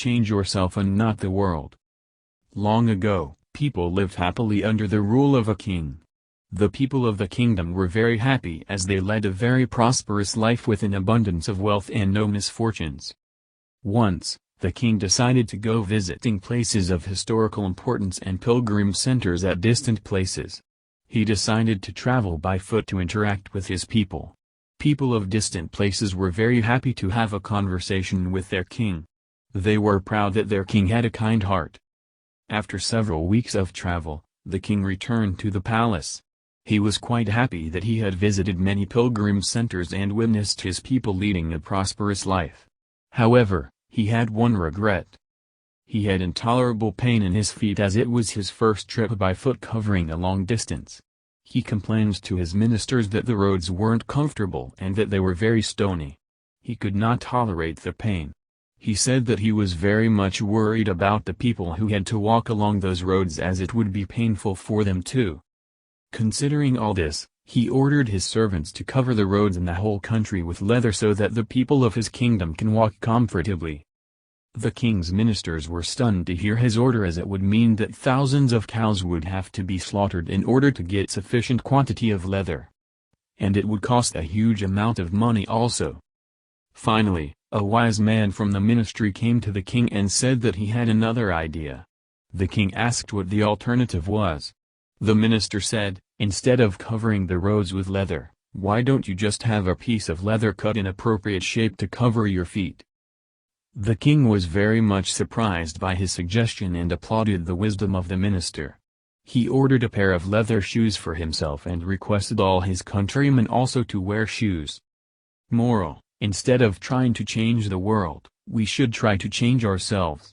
change yourself and not the world. Long ago, people lived happily under the rule of a king. The people of the kingdom were very happy as they led a very prosperous life with an abundance of wealth and no misfortunes. Once, the king decided to go visiting places of historical importance and pilgrim centers at distant places. He decided to travel by foot to interact with his people. People of distant places were very happy to have a conversation with their king. They were proud that their king had a kind heart. After several weeks of travel, the king returned to the palace. He was quite happy that he had visited many pilgrim centers and witnessed his people leading a prosperous life. However, he had one regret. He had intolerable pain in his feet as it was his first trip by foot covering a long distance. He complained to his ministers that the roads weren't comfortable and that they were very stony. He could not tolerate the pain. He said that he was very much worried about the people who had to walk along those roads as it would be painful for them too. Considering all this, he ordered his servants to cover the roads in the whole country with leather so that the people of his kingdom can walk comfortably. The king's ministers were stunned to hear his order as it would mean that thousands of cows would have to be slaughtered in order to get sufficient quantity of leather. And it would cost a huge amount of money also. Finally, a wise man from the ministry came to the king and said that he had another idea. The king asked what the alternative was. The minister said, "Instead of covering the roads with leather, why don't you just have a piece of leather cut in appropriate shape to cover your feet?" The king was very much surprised by his suggestion and applauded the wisdom of the minister. He ordered a pair of leather shoes for himself and requested all his countrymen also to wear shoes. Moral: instead of trying to change the world, we should try to change ourselves.